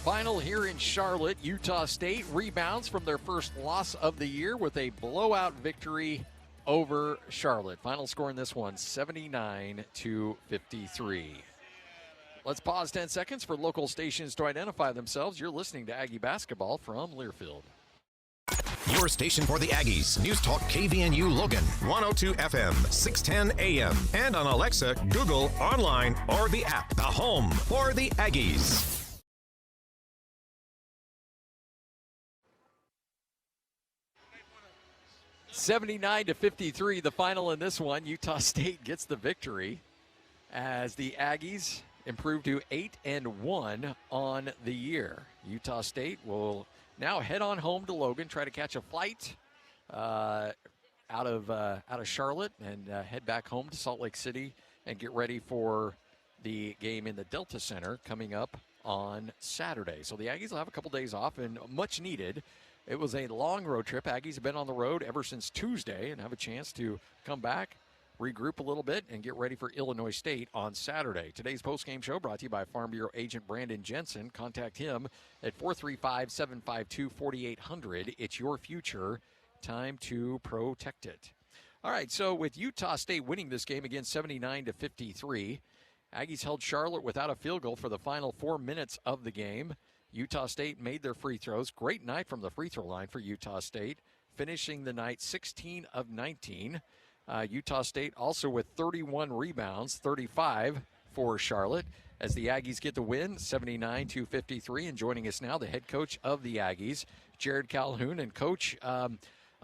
Final here in Charlotte, Utah State rebounds from their first loss of the year with a blowout victory over Charlotte. Final score in this one, 79-53. Let's pause 10 seconds for local stations to identify themselves. You're listening to Aggie Basketball from Learfield. Your station for the Aggies. News Talk KVNU Logan, 102 FM, 610 AM. And on Alexa, Google, online, or the app. The home for the Aggies. 79-53, the final in this one. Utah State gets the victory as the Aggies improve to 8-1 on the year. Utah State will now head on home to Logan, try to catch a flight out of Charlotte, and head back home to Salt Lake City and get ready for the game in the Delta Center coming up on Saturday. So the Aggies will have a couple days off, and much needed. It was a long road trip. Aggies have been on the road ever since Tuesday and have a chance to come back, regroup a little bit, and get ready for Illinois State on Saturday. Today's postgame show brought to you by Farm Bureau agent Brandon Jensen. Contact him at 435-752-4800. It's your future. Time to protect it. All right, so with Utah State winning this game again 79-53, Aggies held Charlotte without a field goal for the final 4 minutes of the game. Utah State made their free throws. Great night from the free throw line for Utah State, finishing the night 16 of 19. Utah State also with 31 rebounds, 35 for Charlotte, as the Aggies get the win, 79-53. And joining us now, the head coach of the Aggies, Jerrod Calhoun. And Coach,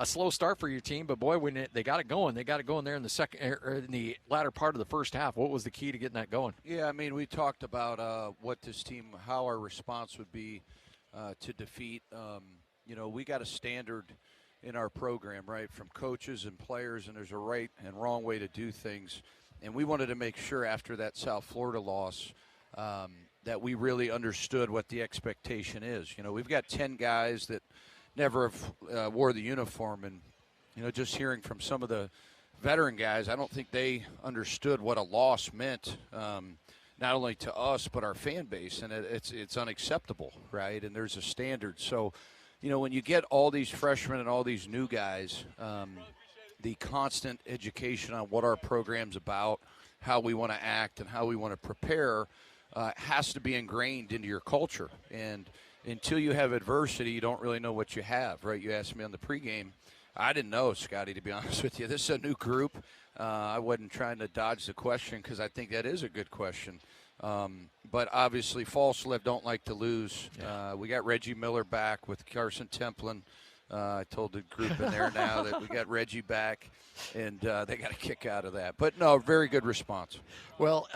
a slow start for your team, but boy, when they got it going there in the second, or in the latter part of the first half. What was the key to getting that going? Yeah, I mean, we talked about what this team, how our response would be to defeat. We got a standard in our program, right, from coaches and players, and there's a right and wrong way to do things. And we wanted to make sure after that South Florida loss that we really understood what the expectation is. We've got 10 guys that never have wore the uniform, and just hearing from some of the veteran guys, I don't think they understood what a loss meant, not only to us but our fan base, and it's unacceptable, right? And there's a standard. So when you get all these freshmen and all these new guys, the constant education on what our program's about, how we want to act and how we want to prepare has to be ingrained into your culture. And until you have adversity, you don't really know what you have, right? You asked me on the pregame. I didn't know, Scotty, to be honest with you. This is a new group. I wasn't trying to dodge the question because I think that is a good question. But obviously, Falslev don't like to lose. Yeah. We got Reggie Miller back with Carson Templin. I told the group in there now that we got Reggie back, and they got a kick out of that. But, no, very good response. Well,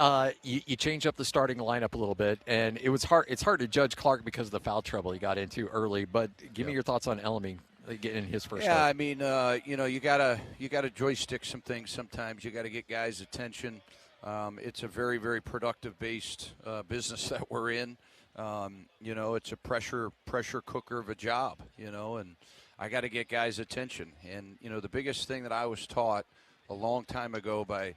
you changed up the starting lineup a little bit, and it's hard to judge Clark because of the foul trouble he got into early. But give me your thoughts on Elmy getting his first start. I mean, you gotta joystick some things sometimes. You got to get guys' attention. It's a very, very productive-based business that we're in. It's a pressure cooker of a job, and I got to get guys' attention. And, the biggest thing that I was taught a long time ago by,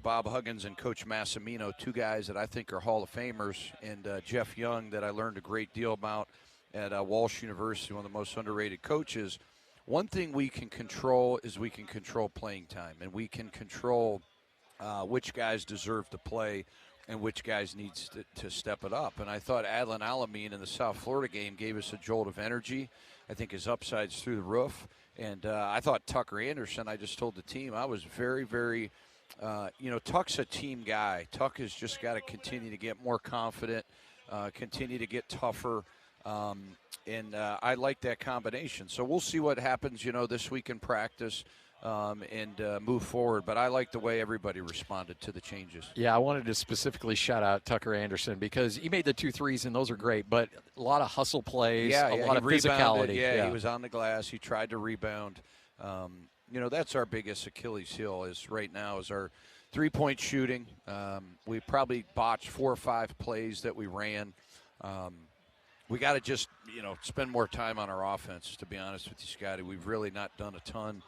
Bob Huggins and Coach Massimino, two guys that I think are Hall of Famers, and Jeff Young that I learned a great deal about at Walsh University, one of the most underrated coaches. One thing we can control is we can control playing time, and we can control which guys deserve to play and which guys needs to step it up. And I thought Adlan Alameen in the South Florida game gave us a jolt of energy. I think his upside's through the roof. And I thought Tucker Anderson, I just told the team, I was very, very, Tuck's a team guy. Tuck has just got to continue to get more confident, continue to get tougher. And I like that combination. So we'll see what happens, this week in practice. And move forward. But I like the way everybody responded to the changes. Yeah, I wanted to specifically shout out Tucker Anderson because he made the 2 threes, and those are great, but a lot of hustle plays, a lot of physicality. Yeah, he was on the glass. He tried to rebound. That's our biggest Achilles heel is right now is our three-point shooting. We probably botched 4 or 5 plays that we ran. We got to just, spend more time on our offense, to be honest with you, Scotty. We've really not done a ton.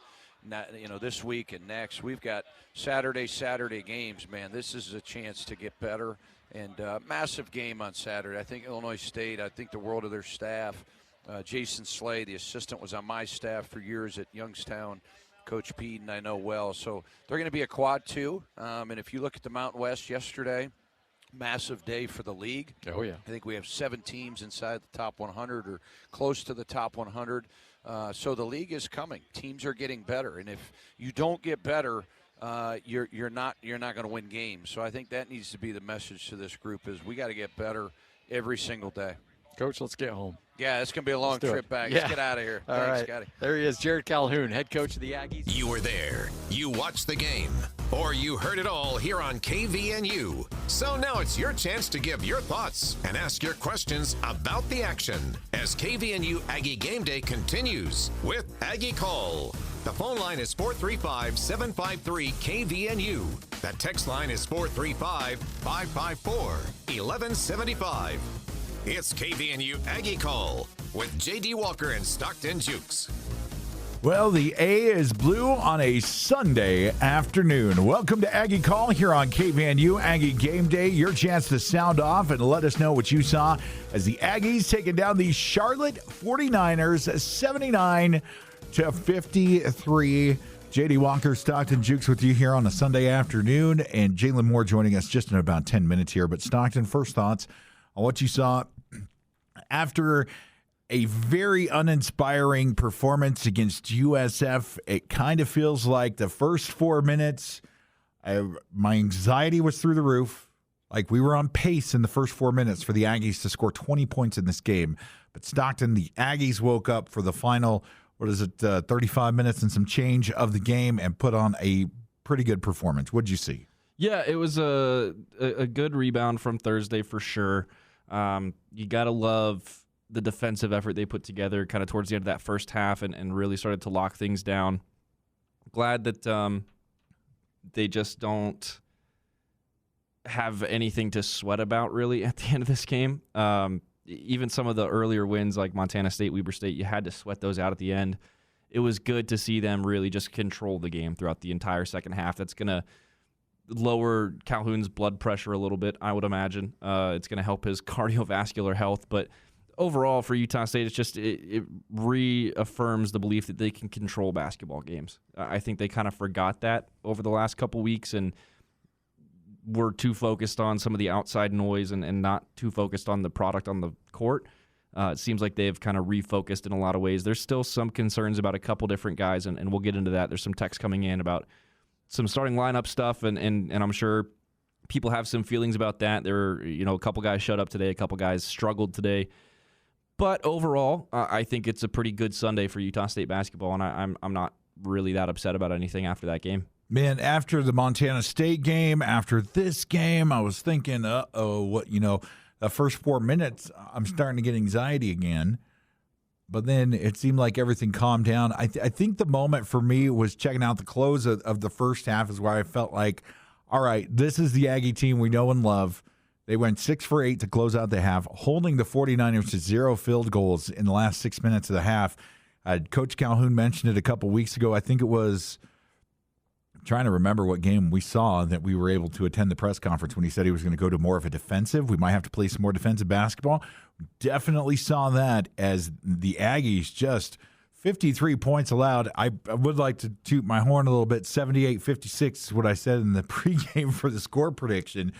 This week and next. We've got Saturday games, man. This is a chance to get better And massive game on Saturday. I think Illinois State, I think the world of their staff. Jason Slay, the assistant, was on my staff for years at Youngstown. Coach Peden, I know well. So they're going to be a quad too. And if you look at the Mountain West yesterday, massive day for the league. Oh, yeah. I think we have 7 teams inside the top 100 or close to the top 100. So the league is coming. Teams are getting better. And if you don't get better, you're not going to win games. So I think that needs to be the message to this group is we got to get better every single day. Coach, let's get home. Yeah, it's going to be a long trip back. Yeah. Let's get out of here. All Thanks, right. Scotty. There he is, Jerrod Calhoun, head coach of the Aggies. You were there, you watched the game, or you heard it all here on KVNU. So now it's your chance to give your thoughts and ask your questions about the action as KVNU Aggie Game Day continues with Aggie Call. The phone line is 435-753-KVNU. The text line is 435-554-1175. It's KVNU Aggie Call with J.D. Walker and Stockton Jukes. Well, the A is blue on a Sunday afternoon. Welcome to Aggie Call here on KVNU Aggie Game Day. Your chance to sound off and let us know what you saw as the Aggies taking down the Charlotte 49ers 79-53. J.D. Walker, Stockton Jukes with you here on a Sunday afternoon, and Jalen Moore joining us just in about 10 minutes here. But Stockton, first thoughts on what you saw after a very uninspiring performance against USF. It kind of feels like the first 4 minutes, my anxiety was through the roof. Like we were on pace in the first 4 minutes for the Aggies to score 20 points in this game. But Stockton, the Aggies woke up for the final, 35 minutes and some change of the game and put on a pretty good performance. What'd you see? Yeah, it was a good rebound from Thursday for sure. You got to love the defensive effort they put together kind of towards the end of that first half and really started to lock things down. Glad that they just don't have anything to sweat about really at the end of this game. Even some of the earlier wins like Montana State, Weber State, you had to sweat those out at the end. It was good to see them really just control the game throughout the entire second half. That's going to lower Calhoun's blood pressure a little bit, I would imagine. It's going to help his cardiovascular health. But overall, for Utah State, it's just it reaffirms the belief that they can control basketball games. I think they kind of forgot that over the last couple weeks and were too focused on some of the outside noise and not too focused on the product on the court. It seems like they've kind of refocused in a lot of ways. There's still some concerns about a couple different guys, and we'll get into that. There's some text coming in about some starting lineup stuff, and I'm sure people have some feelings about that. There were, a couple guys showed up today, a couple guys struggled today. But overall, I think it's a pretty good Sunday for Utah State basketball, and I'm not really that upset about anything after that game. Man, after the Montana State game, after this game, I was thinking, the first 4 minutes, I'm starting to get anxiety again. But then it seemed like everything calmed down. I think the moment for me was checking out the close of the first half is where I felt like, all right, this is the Aggie team we know and love. They went 6 for 8 to close out the half, holding the 49ers to 0 field goals in the last 6 minutes of the half. Coach Calhoun mentioned it a couple weeks ago. I think it was – I'm trying to remember what game we saw that we were able to attend the press conference when he said he was going to go to more of a defensive. We might have to play some more defensive basketball. Definitely saw that as the Aggies just 53 points allowed. I would like to toot my horn a little bit. 78-56 is what I said in the pregame for the score prediction.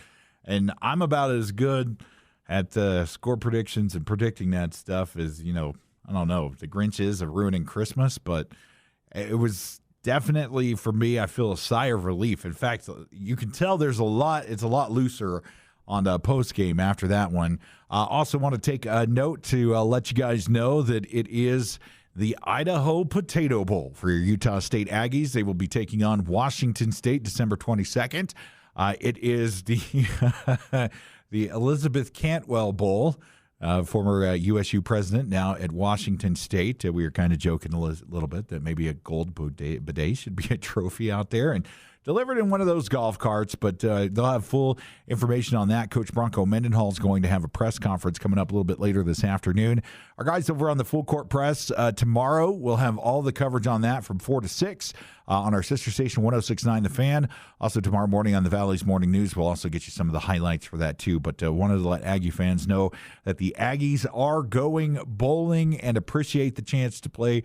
And I'm about as good at score predictions and predicting that stuff as, I don't know, the Grinch is of ruining Christmas. But it was definitely, for me, I feel a sigh of relief. In fact, you can tell it's a lot looser on the post-game after that one. Also want to take a note to let you guys know that it is the Idaho Potato Bowl for your Utah State Aggies. They will be taking on Washington State December 22nd. It is the the Elizabeth Cantwell Bowl. Former USU president, now at Washington State. We were kind of joking a little bit that maybe a gold bidet should be a trophy out there. And delivered in one of those golf carts, but they'll have full information on that. Coach Bronco Mendenhall is going to have a press conference coming up a little bit later this afternoon. Our guys over on the Full Court Press tomorrow, we'll have all the coverage on that from 4 to 6 on our sister station 106.9 The Fan. Also tomorrow morning on the Valley's Morning News, we'll also get you some of the highlights for that too. But wanted to let Aggie fans know that the Aggies are going bowling and appreciate the chance to play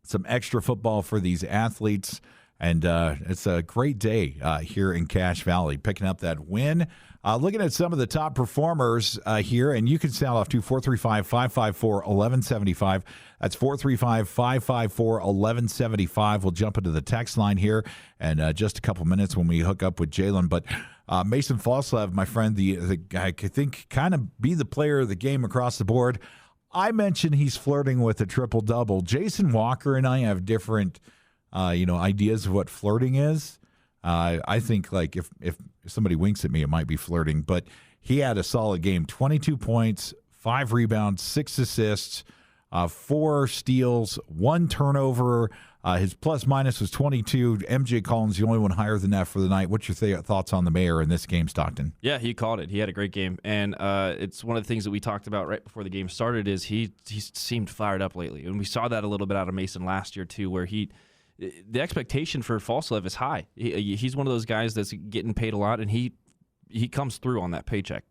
some extra football for these athletes. And it's a great day here in Cache Valley, picking up that win. Looking at some of the top performers here, and you can sound off to 435-554-1175. That's 435-554-1175. We'll jump into the text line here in just a couple minutes when we hook up with Jalen. But Mason Falslev, my friend, the guy I think kind of be the player of the game across the board. I mentioned he's flirting with a triple-double. Jason Walker and I have different ideas of what flirting is. I think like if somebody winks at me, it might be flirting, but he had a solid game. 22 points, 5 rebounds, 6 assists, 4 steals, 1 turnover. His plus-minus was 22. MJ Collins, the only one higher than that for the night. What's your thoughts on the mayor in this game, Stockton? Yeah, he called it. He had a great game. And it's one of the things that we talked about right before the game started is he seemed fired up lately. And we saw that a little bit out of Mason last year, too, where the expectation for Falslev is high. He's one of those guys that's getting paid a lot, and he comes through on that paycheck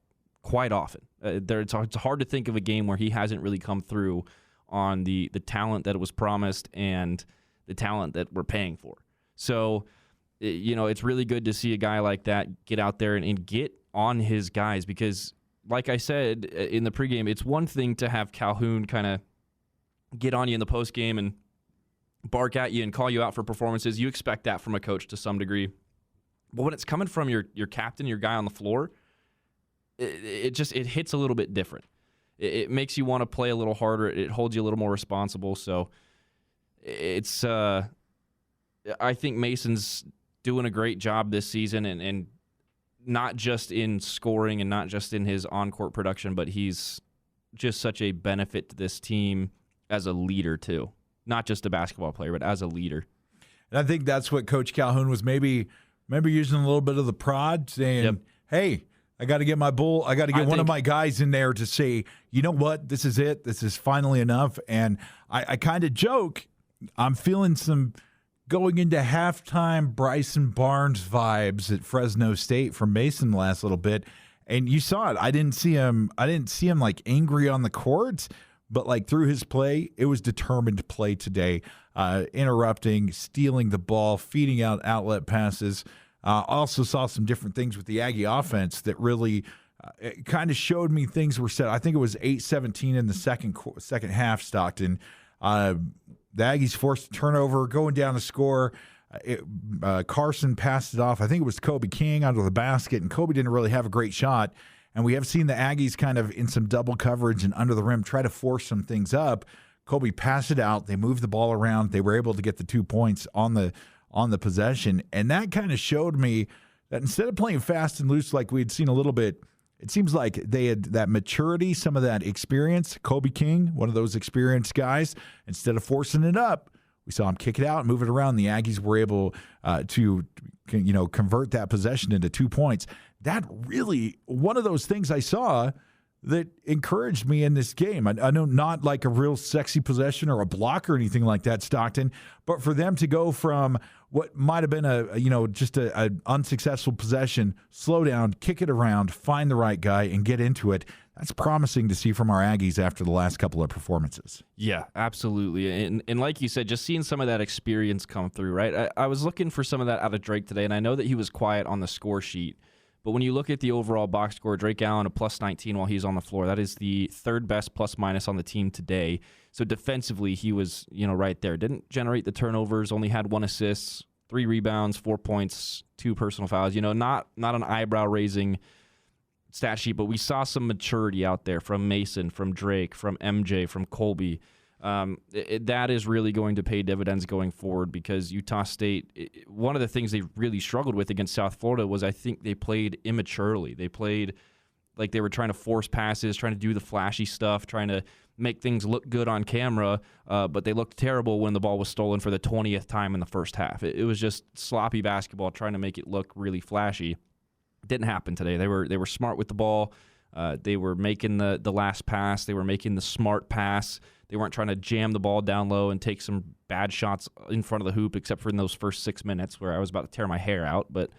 quite often. It's hard to think of a game where he hasn't really come through on the talent that was promised and the talent that we're paying for. So, it's really good to see a guy like that get out there and get on his guys because, like I said in the pregame, it's one thing to have Calhoun kind of get on you in the postgame and bark at you and call you out for performances. You expect that from a coach to some degree. But when it's coming from your captain, your guy on the floor, it hits a little bit different. It makes you want to play a little harder. It holds you a little more responsible. So it's I think Mason's doing a great job this season and not just in scoring and not just in his on-court production, but he's just such a benefit to this team as a leader too. Not just a basketball player, but as a leader. And I think that's what Coach Calhoun was maybe using a little bit of the prod, saying, hey, I got to get one of my guys in there to say, you know what, this is it. This is finally enough. And I kind of joke, I'm feeling some going into halftime Bryson Barnes vibes at Fresno State from Mason the last little bit. And you saw it. I didn't see him like angry on the court, but like through his play, it was determined play today, interrupting, stealing the ball, feeding out outlet passes. Also saw some different things with the Aggie offense that really kind of showed me things were set. I think it was 8-17 in the second half, Stockton. The Aggies forced a turnover, going down to score. Carson passed it off. I think it was Kobe King under the basket, and Kobe didn't really have a great shot. And we have seen the Aggies kind of in some double coverage and under the rim try to force some things up. Kobe passed it out. They moved the ball around. They were able to get the 2 points on the possession. And that kind of showed me that instead of playing fast and loose like we had seen a little bit, it seems like they had that maturity, some of that experience. Kobe King, one of those experienced guys, instead of forcing it up, we saw him kick it out and move it around. The Aggies were able to convert that possession into 2 points. That really, one of those things I saw that encouraged me in this game. I know not like a real sexy possession or a block or anything like that, Stockton, but for them to go from what might have been an unsuccessful possession, slow down, kick it around, find the right guy, and get into it. That's promising to see from our Aggies after the last couple of performances. Yeah, absolutely. And like you said, just seeing some of that experience come through, right? I was looking for some of that out of Drake today, and I know that he was quiet on the score sheet. But when you look at the overall box score, Drake Allen, a plus 19 while he's on the floor. That is the third best plus-minus on the team today. So defensively, he was right there. Didn't generate the turnovers, only had 1 assist, 3 rebounds, 4 points, 2 personal fouls. Not an eyebrow-raising stat sheet, but we saw some maturity out there from Mason, from Drake, from MJ, from Colby. That is really going to pay dividends going forward because Utah State, one of the things they really struggled with against South Florida was I think they played immaturely. They played like they were trying to force passes, trying to do the flashy stuff, trying to make things look good on camera, but they looked terrible when the ball was stolen for the 20th time in the first half. It was just sloppy basketball trying to make it look really flashy. It didn't happen today. They were smart with the ball. They were making the last pass. They were making the smart pass. They weren't trying to jam the ball down low and take some bad shots in front of the hoop, except for in those first 6 minutes where I was about to tear my hair out. But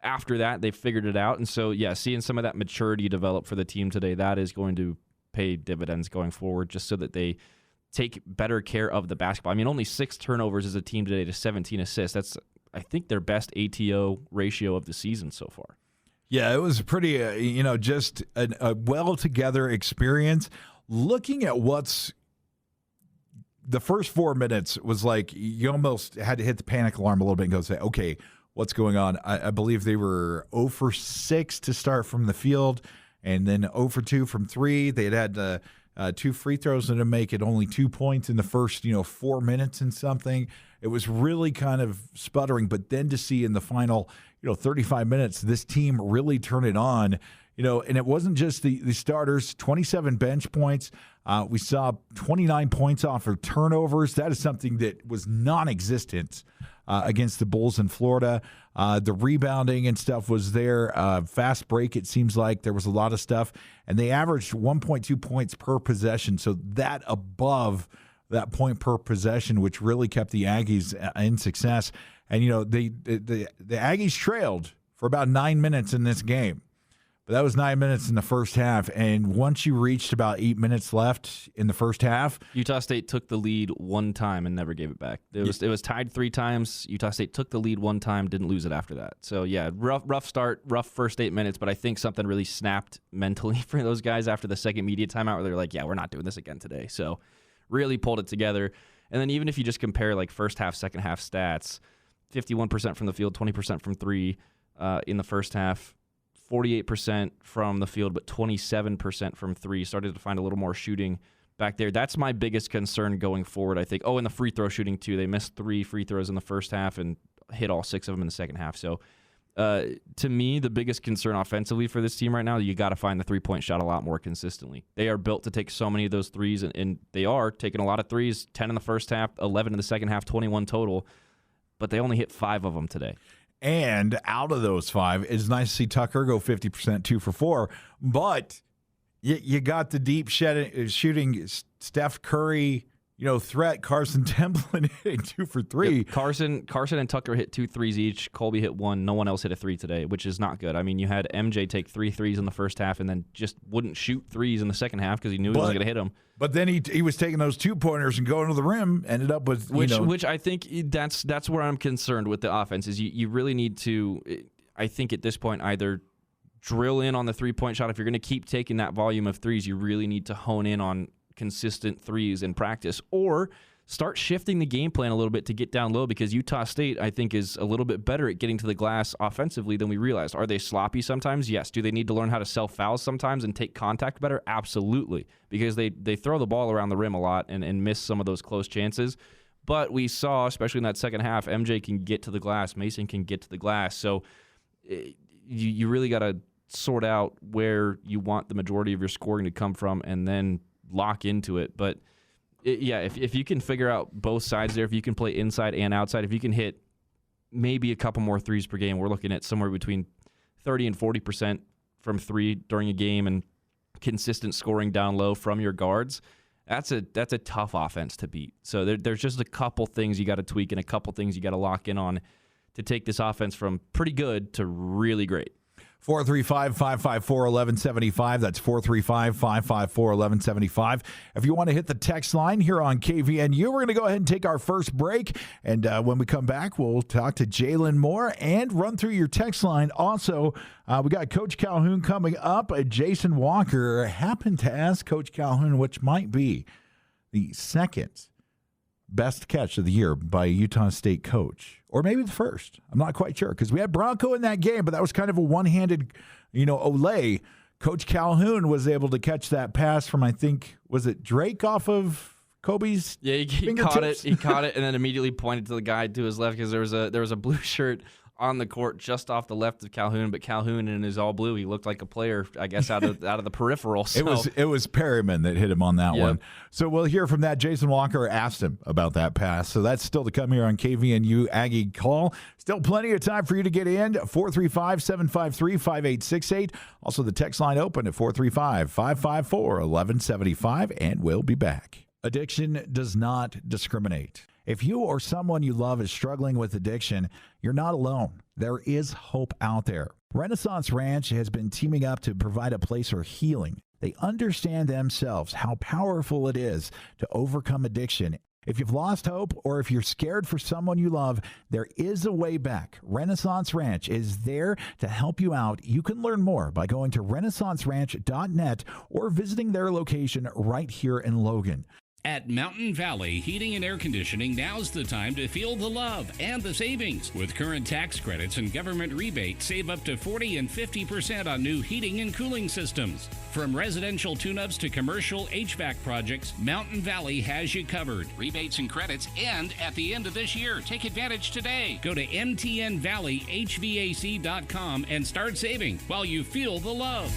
after that, they figured it out. And so, yeah, seeing some of that maturity develop for the team today, that is going to pay dividends going forward, just so that they take better care of the basketball. I mean, only 6 turnovers as a team today to 17 assists. That's, I think, their best ATO ratio of the season so far. Yeah, it was pretty, just a well-together experience. Looking at the first 4 minutes was like you almost had to hit the panic alarm a little bit and go say, okay, what's going on? I believe they were 0 for 6 to start from the field and then 0 for 2 from 3. They had 2 free throws to make it only 2 points in the first 4 minutes and something. It was really kind of sputtering, but then to see in the final 35 minutes this team really turn it on. And it wasn't just the starters, 27 bench points. We saw 29 points off of turnovers. That is something that was non-existent against the Bulls in Florida. The rebounding and stuff was there. Fast break, it seems like there was a lot of stuff. And they averaged 1.2 points per possession, so that above that point per possession, which really kept the Aggies in success. And, the Aggies trailed for about 9 minutes in this game. But that was 9 minutes in the first half, and once you reached about 8 minutes left in the first half, Utah State took the lead one time and never gave it back. It was tied 3 times. Utah State took the lead one time, didn't lose it after that. So yeah, rough start, rough first 8 minutes, but I think something really snapped mentally for those guys after the second media timeout where they're like, yeah, we're not doing this again today. So really pulled it together. And then even if you just compare like first half, second half stats, 51% from the field, 20% from 3 in the first half. 48% from the field, but 27% from 3. Started to find a little more shooting back there. That's my biggest concern going forward, I think. Oh, and the free throw shooting, too. They missed 3 free throws in the first half and hit all 6 of them in the second half. So, to me, the biggest concern offensively for this team right now, you got to find the three-point shot a lot more consistently. They are built to take so many of those threes, and they are taking a lot of threes, 10 in the first half, 11 in the second half, 21 total, but they only hit 5 of them today. And out of those 5, it's nice to see Tucker go 50%, 2 for 4. But you got the deep shooting Steph Curry, threat. Carson Templin hitting 2 for 3. Yep. Carson and Tucker hit 2 threes each. Colby hit 1. No one else hit a 3 today, which is not good. I mean, you had MJ take 3 threes in the first half and then just wouldn't shoot threes in the second half because he knew he wasn't going to hit them. But then he was taking those 2-pointers and going to the rim, ended up with which I think that's where I'm concerned with the offense is you really need to, I think at this point, either drill in on the 3-point shot. If you're going to keep taking that volume of threes, you really need to hone in on consistent threes in practice, or start shifting the game plan a little bit to get down low, because Utah State, I think, is a little bit better at getting to the glass offensively than we realized. Are they sloppy sometimes? Yes. Do they need to learn how to self-foul sometimes and take contact better? Absolutely, because they throw the ball around the rim a lot and miss some of those close chances. But we saw, especially in that second half, MJ can get to the glass, Mason can get to the glass. So you really got to sort out where you want the majority of your scoring to come from and then lock into it. But if you can figure out both sides there, if you can play inside and outside, if you can hit maybe a couple more threes per game, we're looking at somewhere between 30 and 40% from 3 during a game and consistent scoring down low from your guards. That's a tough offense to beat. So there's just a couple things you got to tweak and a couple things you got to lock in on to take this offense from pretty good to really great. 435-554-1175. That's 435-554-1175. If you want to hit the text line here on KVNU, we're going to go ahead and take our first break. And when we come back, we'll talk to Jalen Moore and run through your text line. Also, we got Coach Calhoun coming up. Jason Walker happened to ask Coach Calhoun which might be the second best catch of the year by a Utah State coach. Or maybe the first. I'm not quite sure, because we had Bronco in that game, but that was kind of a one-handed, Olay. Coach Calhoun was able to catch that pass from, I think, was it Drake off of Kobe's he caught it. He caught it and then immediately pointed to the guy to his left, because there was a blue shirt on the court just off the left of Calhoun, but Calhoun in his all blue, he looked like a player, I guess, out of the peripheral. So. It was Perryman that hit him on that one. So we'll hear from that. Jason Walker asked him about that pass. So that's still to come here on KVNU Aggie Call. Still plenty of time for you to get in. 435-753-5868. Also the text line open at 435-554-1175, and we'll be back. Addiction does not discriminate. If you or someone you love is struggling with addiction, you're not alone. There is hope out there. Renaissance Ranch has been teaming up to provide a place for healing. They understand themselves how powerful it is to overcome addiction. If you've lost hope or if you're scared for someone you love, there is a way back. Renaissance Ranch is there to help you out. You can learn more by going to renaissanceranch.net or visiting their location right here in Logan. At Mountain Valley Heating and Air Conditioning, now's the time to feel the love and the savings. With current tax credits and government rebates, save up to 40 and 50% on new heating and cooling systems. From residential tune-ups to commercial HVAC projects, Mountain Valley has you covered. Rebates and credits end at the end of this year. Take advantage today. Go to mtnvalleyhvac.com and start saving while you feel the love.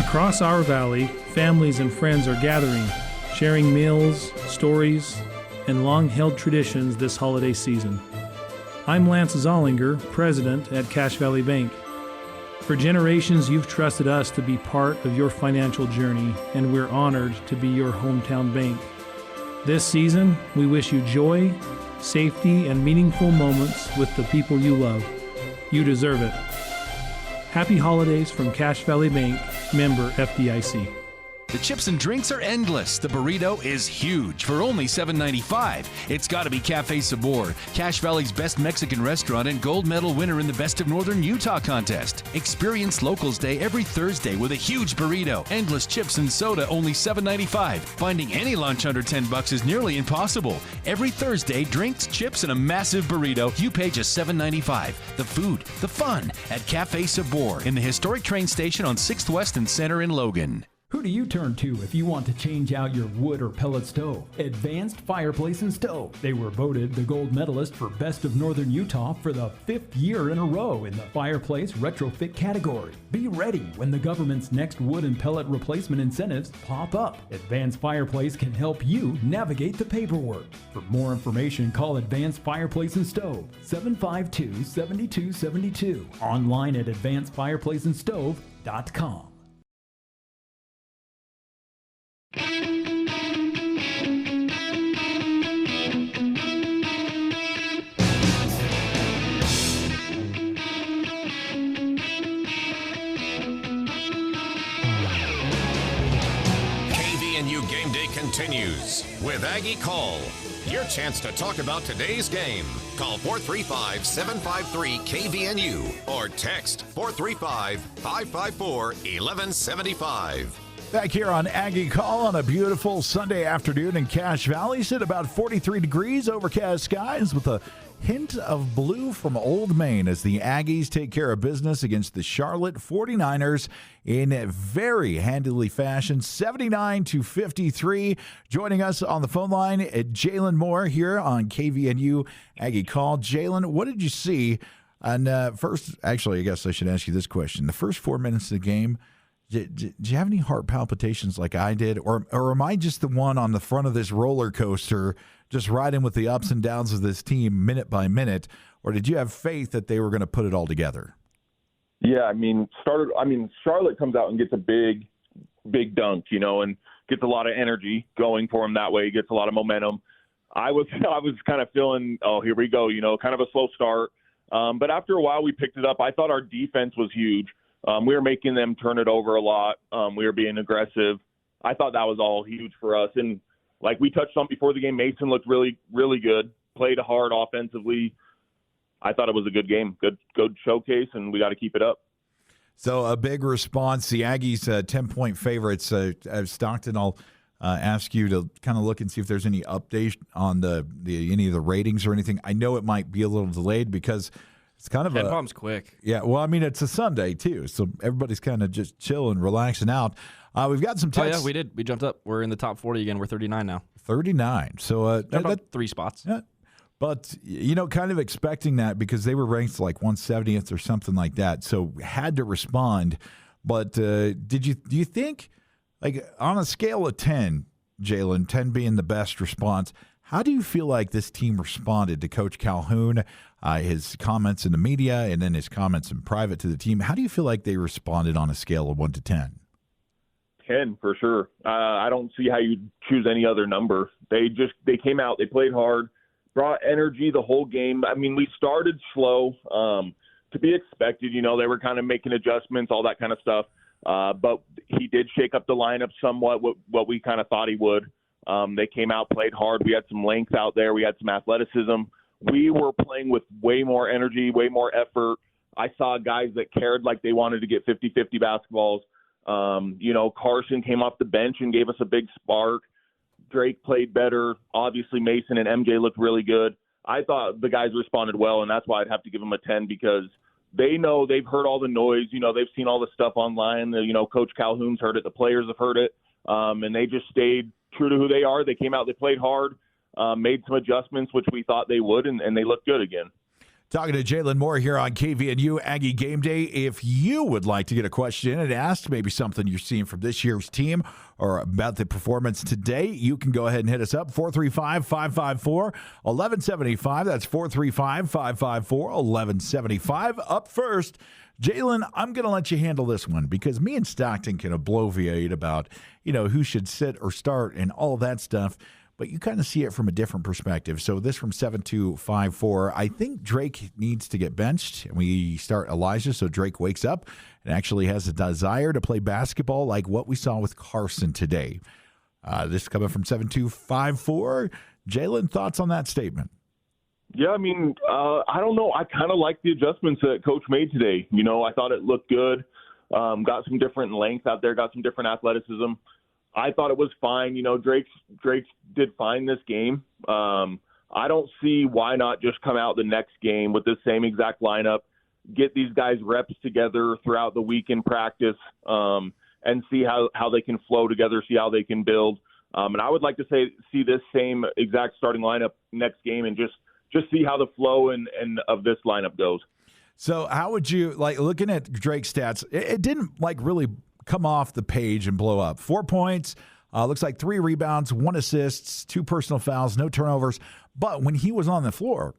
Across our valley, families and friends are gathering, sharing meals, stories, and long-held traditions this holiday season. I'm Lance Zollinger, president at Cache Valley Bank. For generations, you've trusted us to be part of your financial journey, and we're honored to be your hometown bank. This season, we wish you joy, safety, and meaningful moments with the people you love. You deserve it. Happy holidays from Cache Valley Bank, member FDIC. The chips and drinks are endless. The burrito is huge for only $7.95. It's got to be Cafe Sabor, Cache Valley's best Mexican restaurant and gold medal winner in the Best of Northern Utah contest. Experience Locals Day every Thursday with a huge burrito, endless chips and soda, only $7.95. Finding any lunch under $10 is nearly impossible. Every Thursday, drinks, chips, and a massive burrito. You pay just $7.95. The food, the fun at Cafe Sabor in the historic train station on 6th West and Center in Logan. Who do you turn to if you want to change out your wood or pellet stove? Advanced Fireplace and Stove. They were voted the gold medalist for Best of Northern Utah for the 5th year in a row in the fireplace retrofit category. Be ready when the government's next wood and pellet replacement incentives pop up. Advanced Fireplace can help you navigate the paperwork. For more information, call Advanced Fireplace and Stove, 752-7272. Online at advancedfireplaceandstove.com. KVNU Game Day continues with Aggie Call. Your chance to talk about today's game. Call 435-753-KVNU or text 435-554-1175. Back here on Aggie Call on a beautiful Sunday afternoon in Cache Valley. Sit about 43 degrees, overcast skies with a hint of blue from Old Main as the Aggies take care of business against the Charlotte 49ers in very handily fashion, 79-53. Joining us on the phone line, Jalen Moore here on KVNU Aggie Call. Jalen, what did you see? And first, actually, I guess I should ask you this question. The first 4 minutes of the game, did you have any heart palpitations like I did? Or am I just the one on the front of this roller coaster just riding with the ups and downs of this team minute by minute? Or did you have faith that they were going to put it all together? Yeah, Charlotte comes out and gets a big dunk, and gets a lot of energy going for him that way, gets a lot of momentum. I was kind of feeling, oh, here we go, kind of a slow start. But after a while we picked it up. I thought our defense was huge. We were making them turn it over a lot. We were being aggressive. I thought that was all huge for us. And like we touched on before the game, Mason looked really, really good, played hard offensively. I thought it was a good game, good showcase, and we got to keep it up. So a big response. The Aggies 10-point favorites. Stockton, I'll ask you to kind of look and see if there's any update on the any of the ratings or anything. I know it might be a little delayed because It's kind of Ken Palm's quick. Yeah, well, I mean, it's a Sunday, too, so everybody's kind of just chilling, relaxing out. We've got some texts. Oh, yeah, we did. We jumped up. We're in the top 40 again. We're 39 now. 39. So jumped up 3 spots. Yeah. But, kind of expecting that because they were ranked like 170th or something like that, so had to respond. But do you think, like, on a scale of 10, Jalen, 10 being the best response, how do you feel like this team responded to Coach Calhoun, his comments in the media, and then his comments in private to the team? How do you feel like they responded on a scale of 1 to 10? 10 for sure. I don't see how you'd choose any other number. They came out, they played hard, brought energy the whole game. I mean, we started slow, to be expected. They were kind of making adjustments, all that kind of stuff. But he did shake up the lineup somewhat, what we kind of thought he would. They came out, played hard. We had some length out there. We had some athleticism. We were playing with way more energy, way more effort. I saw guys that cared like they wanted to get 50-50 basketballs. Carson came off the bench and gave us a big spark. Drake played better. Obviously, Mason and MJ looked really good. I thought the guys responded well, and that's why I'd have to give them a 10 because they know they've heard all the noise. They've seen all the stuff online. Coach Calhoun's heard it. The players have heard it. And they just stayed true to who they are. They came out, they played hard, made some adjustments, which we thought they would, and they looked good again. Talking to Jalen Moore here on KVNU Aggie Game Day. If you would like to get a question in and ask maybe something you're seeing from this year's team or about the performance today, you can go ahead and hit us up, 435-554-1175. That's 435-554-1175. Up first, Jalen, I'm going to let you handle this one because me and Stockton can bloviate about, who should sit or start and all that stuff. But you kind of see it from a different perspective. So this from 7254. I think Drake needs to get benched, and we start Elijah so Drake wakes up and actually has a desire to play basketball like what we saw with Carson today. This coming from 7254. Jalen, thoughts on that statement? Yeah, I mean, I don't know. I kind of like the adjustments that Coach made today. I thought it looked good. Got some different length out there, got some different athleticism. I thought it was fine. Drake did fine this game. I don't see why not just come out the next game with the same exact lineup, get these guys reps together throughout the week in practice, and see how they can flow together, see how they can build. And I would like to see this same exact starting lineup next game and just see how the flow and of this lineup goes. So how would you, looking at Drake's stats, it didn't really come off the page and blow up. 4 points, looks like 3 rebounds, 1 assist, 2 personal fouls, no turnovers. But when he was on the floor,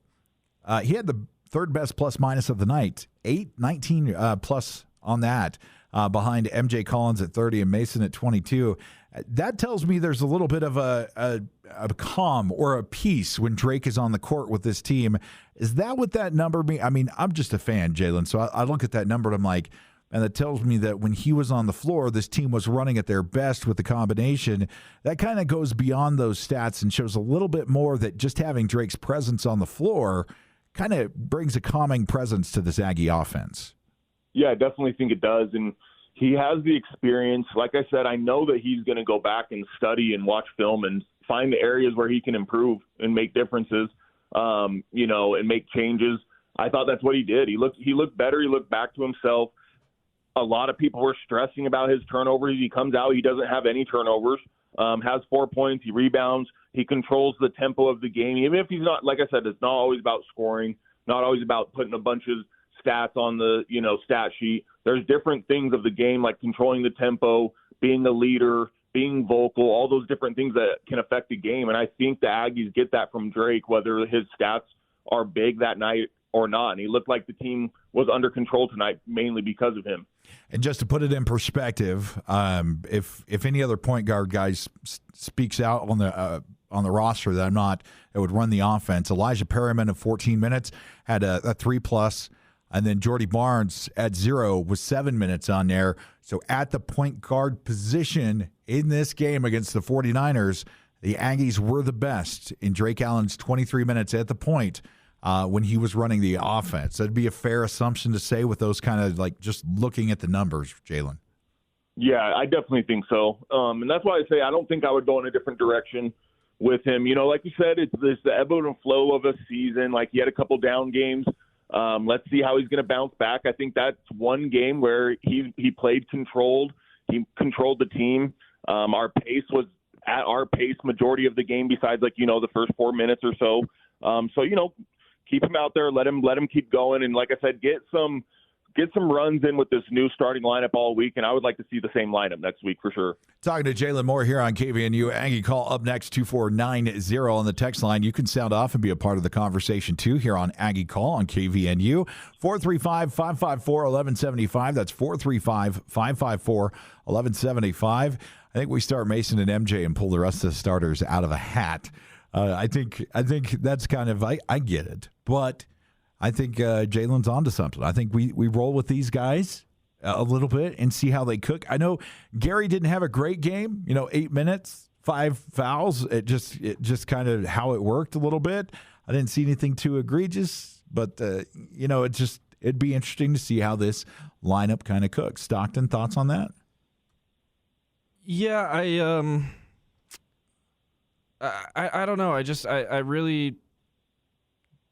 he had the third best plus minus of the night, 19 plus on that, behind MJ Collins at 30 and Mason at 22. That tells me there's a little bit of a calm or a peace when Drake is on the court with this team. Is that what that number means? I mean, I'm just a fan, Jalen, so I look at that number and I'm like, and that tells me that when he was on the floor, this team was running at their best with the combination. That kind of goes beyond those stats and shows a little bit more that just having Drake's presence on the floor kind of brings a calming presence to this Aggie offense. Yeah, I definitely think it does. And he has the experience. Like I said, I know that he's going to go back and study and watch film and find the areas where he can improve and make differences, and make changes. I thought that's what he did. He looked better. He looked back to himself. A lot of people were stressing about his turnovers. He comes out, he doesn't have any turnovers, has 4 points, he rebounds, he controls the tempo of the game. Even if he's not, like I said, it's not always about scoring, not always about putting a bunch of stats on the, stat sheet. There's different things of the game, like controlling the tempo, being a leader, being vocal, all those different things that can affect the game. And I think the Aggies get that from Drake, whether his stats are big that night or not. And he looked like the team was under control tonight, mainly because of him. And just to put it in perspective, if any other point guard guys speaks out on the roster that would run the offense, Elijah Perryman of 14 minutes had a 3+, and then Jordy Barnes at 0 with 7 minutes on there. So at the point guard position in this game against the 49ers, the Aggies were the best in Drake Allen's 23 minutes at the point. When he was running the offense. That'd be a fair assumption to say with those kind of just looking at the numbers, Jalen. Yeah, I definitely think so. And that's why I say I don't think I would go in a different direction with him. Like you said, it's the ebb and flow of a season. Like he had a couple down games. Let's see how he's going to bounce back. I think that's one game where he played controlled. He controlled the team. Our pace was at our pace majority of the game, besides the first 4 minutes or so. So keep him out there, let him keep going, and like I said, get some runs in with this new starting lineup all week, and I would like to see the same lineup next week for sure. Talking to Jalen Moore here on KVNU Aggie Call up next, 2490 on the text line. You can sound off and be a part of the conversation too here on Aggie Call on KVNU. 435-554-1175. That's 435-554-1175. I think we start Mason and MJ and pull the rest of the starters out of a hat. I think that's kind of, I get it, but I think Jalen's onto something. I think we roll with these guys a little bit and see how they cook. I know Gary didn't have a great game. 8 minutes, 5 fouls. It just kind of how it worked a little bit. I didn't see anything too egregious, but it'd be interesting to see how this lineup kind of cooks. Stockton, thoughts on that? Yeah, I don't know. I really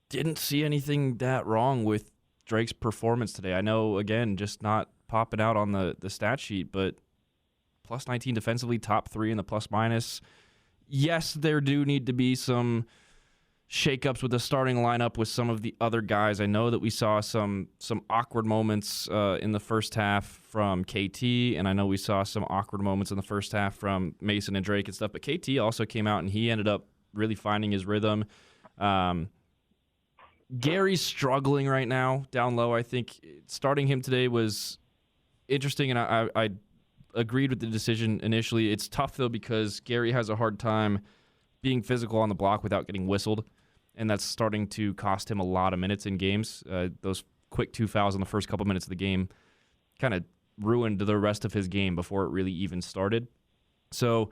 didn't see anything that wrong with Drake's performance today. I know, again, just not popping out on the stat sheet, but plus 19 defensively, top 3 in the plus minus. Yes, there do need to be some shakeups with the starting lineup with some of the other guys. I know that we saw some awkward moments in the first half from KT, and I know we saw some awkward moments in the first half from Mason and Drake and stuff, but KT also came out and he ended up really finding his rhythm. Gary's struggling right now down low. I think starting him today was interesting, and I agreed with the decision initially. It's tough, though, because Gary has a hard time being physical on the block without getting whistled, and that's starting to cost him a lot of minutes in games. Those quick 2 fouls in the first couple minutes of the game kind of ruined the rest of his game before it really even started. So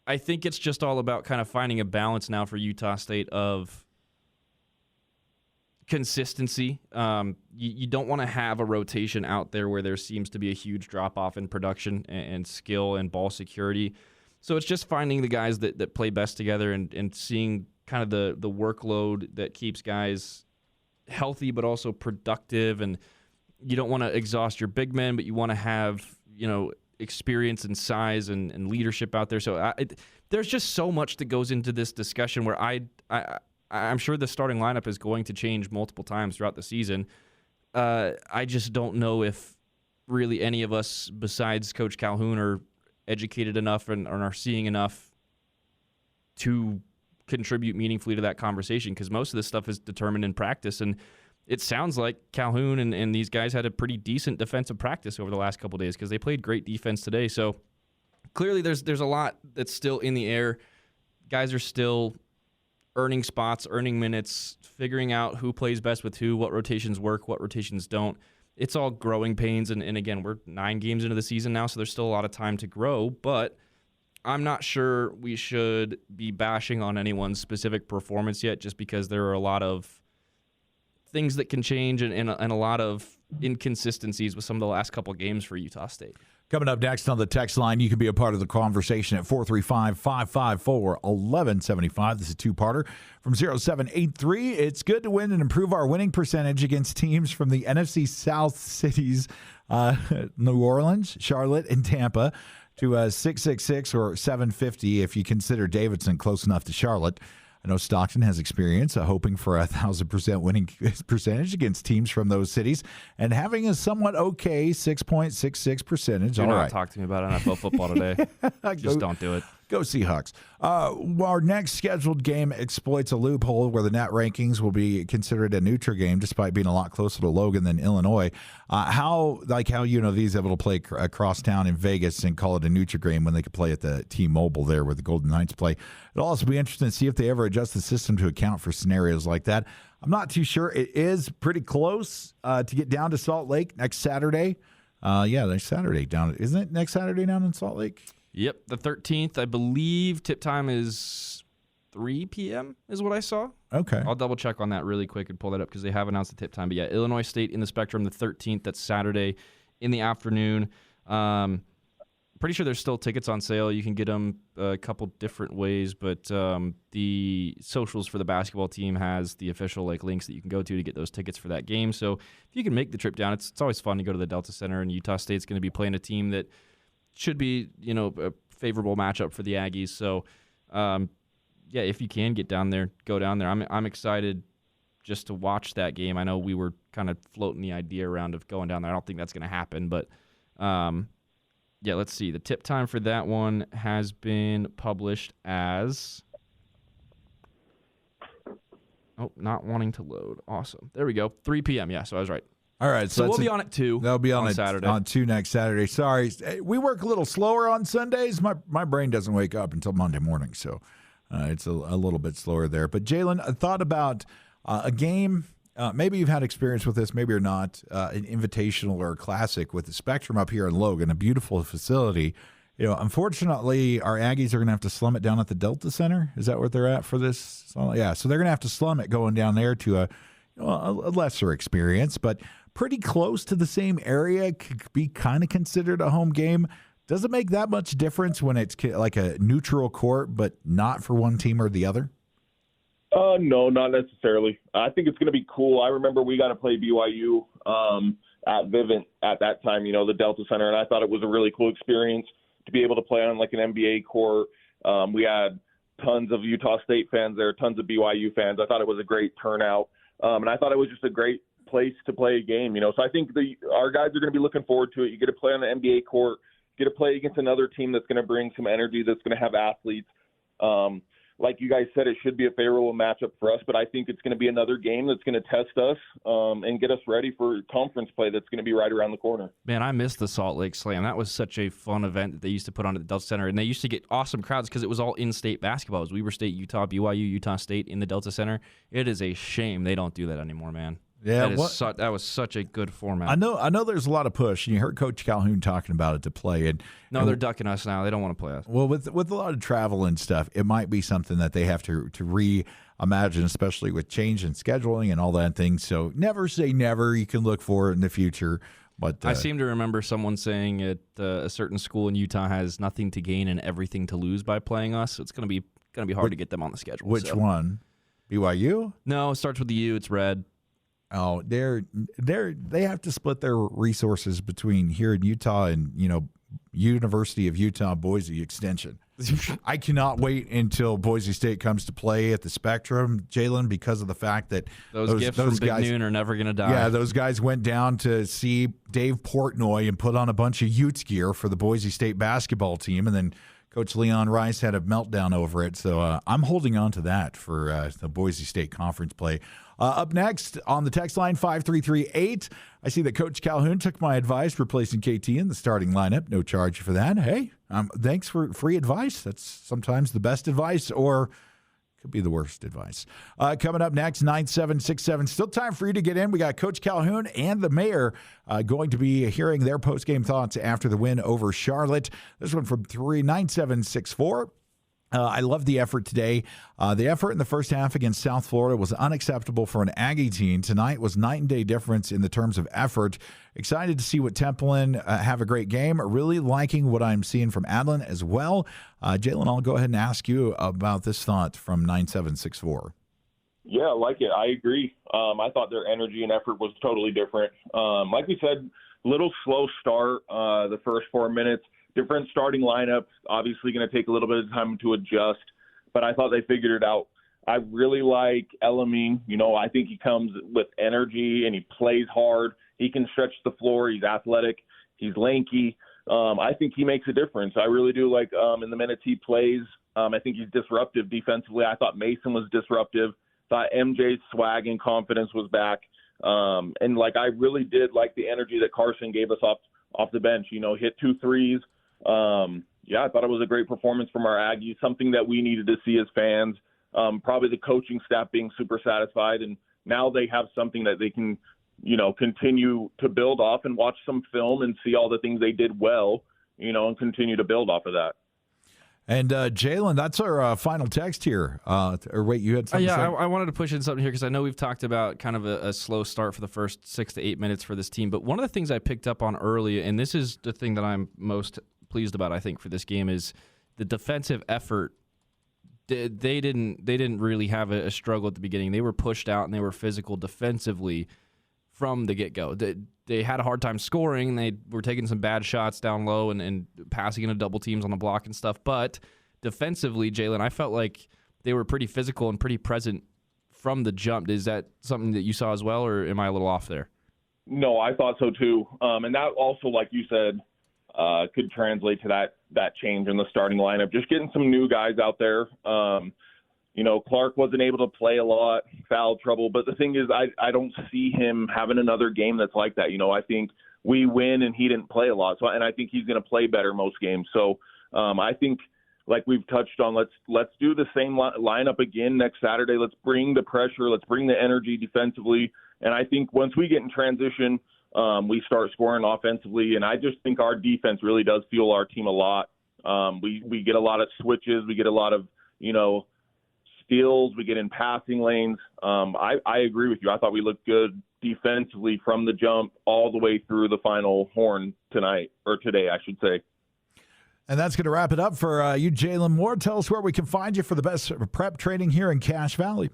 I think it's just all about kind of finding a balance now for Utah State of consistency. You don't want to have a rotation out there where there seems to be a huge drop-off in production and skill and ball security. So it's just finding the guys that play best together and seeing kind of the workload that keeps guys healthy but also productive. And you don't want to exhaust your big men, but you want to have, experience and size and leadership out there. So there's just so much that goes into this discussion where I'm sure the starting lineup is going to change multiple times throughout the season. I just don't know if really any of us besides Coach Calhoun are educated enough and are seeing enough to contribute meaningfully to that conversation, because most of this stuff is determined in practice. And it sounds like Calhoun and these guys had a pretty decent defensive practice over the last couple of days because they played great defense today. So clearly there's a lot that's still in the air. Guys are still earning spots, earning minutes, figuring out who plays best with who, what rotations work, what rotations don't. It's all growing pains, and again, we're 9 games into the season now, so there's still a lot of time to grow, but I'm not sure we should be bashing on anyone's specific performance yet, just because there are a lot of things that can change and a lot of inconsistencies with some of the last couple of games for Utah State. Coming up next on the text line, you can be a part of the conversation at 435-554-1175. This is a two-parter from 0783. It's good to win and improve our winning percentage against teams from the NFC South cities, New Orleans, Charlotte, and Tampa, to 666 or 750 if you consider Davidson close enough to Charlotte. I know Stockton has experience hoping for 1,000% winning percentage against teams from those cities and having a somewhat okay 6.66 percentage. Do not talk to me about NFL football today. Just don't do it. Go Seahawks. Our next scheduled game exploits a loophole where the net rankings will be considered a neutral game despite being a lot closer to Logan than Illinois. How these able to play across town in Vegas and call it a neutral game when they could play at the T-Mobile there where the Golden Knights play. It'll also be interesting to see if they ever adjust the system to account for scenarios like that. I'm not too sure. It is pretty close to get down to Salt Lake next Saturday. Next Saturday down. Isn't it next Saturday down in Salt Lake? Yep, the 13th, I believe tip time is 3 p.m. is what I saw. Okay. I'll double-check on that really quick and pull that up because they have announced the tip time. But, yeah, Illinois State in the Spectrum the 13th. That's Saturday in the afternoon. pretty sure there's still tickets on sale. You can get them a couple different ways, but the socials for the basketball team has the official links that you can go to get those tickets for that game. So if you can make the trip down, it's always fun to go to the Delta Center, and Utah State's going to be playing a team that should be a favorable matchup for the Aggies. So if you can get down there, go down there. I'm excited just to watch that game. I know we were kind of floating the idea around of going down there. I don't think that's going to happen, but let's see. The tip time for that one has been published as not wanting to load. Awesome. There we go. 3 p.m. Yeah, so I was right. All right, so we'll be on at 2. That'll be on Saturday. On 2 next Saturday. Sorry, we work a little slower on Sundays. My brain doesn't wake up until Monday morning, so it's a little bit slower there. But Jalen, I thought about a game. Maybe you've had experience with this, maybe or not. An invitational or a classic with the Spectrum up here in Logan, a beautiful facility. Unfortunately, our Aggies are going to have to slum it down at the Delta Center. Is that what they're at for this? Yeah, so they're going to have to slum it going down there to a lesser experience, but pretty close to the same area, could be kind of considered a home game. Does it make that much difference when it's like a neutral court, but not for one team or the other? No, not necessarily. I think it's going to be cool. I remember we got to play BYU at Vivint at that time, the Delta Center, and I thought it was a really cool experience to be able to play on like an NBA court. We had tons of Utah State fans there, tons of BYU fans. I thought it was a great turnout, and I thought it was just a great place to play a game. So I think our guys are going to be looking forward to it. You get to play on an NBA court, get to play against another team that's going to bring some energy, that's going to have athletes. Like you guys said, it should be a favorable matchup for us, but I think it's going to be another game that's going to test us and get us ready for conference play that's going to be right around the corner. Man, I missed the Salt Lake Slam. That was such a fun event that they used to put on at the Delta Center, and they used to get awesome crowds because it was all in-state basketball. It was Weber State, Utah, BYU, Utah State in the Delta Center. It is a shame they don't do that anymore, man. Yeah, that was such a good format. I know. There's a lot of push, and you heard Coach Calhoun talking about it to play. They're ducking us now. They don't want to play us. Well, with a lot of travel and stuff, it might be something that they have to reimagine, especially with change in scheduling and all that thing. So never say never. You can look for it in the future. But I seem to remember someone saying a certain school in Utah has nothing to gain and everything to lose by playing us. So it's going to be hard to get them on the schedule. Which one? BYU? No, it starts with the U. It's red. Oh, they have to split their resources between here in Utah and University of Utah Boise Extension. I cannot wait until Boise State comes to play at the Spectrum, Jalen, because of the fact that those gifts from Big Noon are never going to die. Yeah, those guys went down to see Dave Portnoy and put on a bunch of Utes gear for the Boise State basketball team, and then Coach Leon Rice had a meltdown over it. So I'm holding on to that for the Boise State conference play. Up next on the text line, 5338, I see that Coach Calhoun took my advice replacing KT in the starting lineup. No charge for that. Hey, thanks for free advice. That's sometimes the best advice, or could be the worst advice. Coming up next, 9767. Still time for you to get in. We got Coach Calhoun and the mayor going to be hearing their post-game thoughts after the win over Charlotte. This one from 39764. I love the effort today. The effort in the first half against South Florida was unacceptable for an Aggie team. Tonight was night and day difference in the terms of effort. Excited to see what Templin have a great game. Really liking what I'm seeing from Adlin as well. Jalen, I'll go ahead and ask you about this thought from 9764. Yeah, I like it. I agree. I thought their energy and effort was totally different. Like we said, little slow start the first 4 minutes. Different starting lineup, obviously going to take a little bit of time to adjust, but I thought they figured it out. I really like Elamine. I think he comes with energy and he plays hard. He can stretch the floor. He's athletic. He's lanky. I think he makes a difference. I really do like in the minutes he plays. I think he's disruptive defensively. I thought Mason was disruptive. Thought MJ's swag and confidence was back. And I really did like the energy that Carson gave us off the bench. Hit 2 threes. I thought it was a great performance from our Aggies, something that we needed to see as fans. Probably the coaching staff being super satisfied, and now they have something that they can, continue to build off and watch some film and see all the things they did well, and continue to build off of that. And Jalen, that's our final text here. Or wait, you had something to say? I wanted to push in something here because I know we've talked about kind of a slow start for the first 6 to 8 minutes for this team. But one of the things I picked up on early, and this is the thing that I'm most pleased about, I think, for this game is the defensive effort. They didn't really have a struggle at the beginning. They were pushed out and they were physical defensively from the get-go. They had a hard time scoring. They were taking some bad shots down low and passing into double teams on the block and stuff. But defensively, Jalen, I felt like they were pretty physical and pretty present from the jump. Is that something that you saw as well, or am I a little off there? No, I thought so too. And that also, like you said, could translate to that change in the starting lineup. Just getting some new guys out there. Clark wasn't able to play a lot, foul trouble. But the thing is, I don't see him having another game that's like that. I think we win and he didn't play a lot. And I think he's going to play better most games. So I think, like we've touched on, let's do the same lineup again next Saturday. Let's bring the pressure. Let's bring the energy defensively. And I think once we get in transition, we start scoring offensively. And I just think our defense really does fuel our team a lot. We get a lot of switches. We get a lot of, steals. We get in passing lanes. I agree with you. I thought we looked good defensively from the jump all the way through the final horn today, I should say. And that's going to wrap it up for you, Jalen Moore. Tell us where we can find you for the best prep training here in Cache Valley.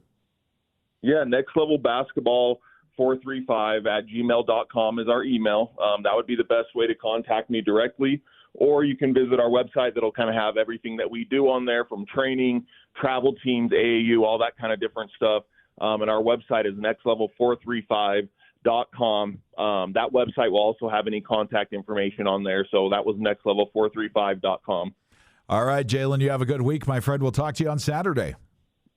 Yeah, Next Level Basketball 435@gmail.com is our email. That would be the best way to contact me directly. Or you can visit our website that'll kind of have everything that we do on there, from training, travel teams, AAU, all that kind of different stuff. And our website is nextlevel435.com. That website will also have any contact information on there. So that was nextlevel435.com. All right, Jalen, you have a good week, my friend. We'll talk to you on Saturday.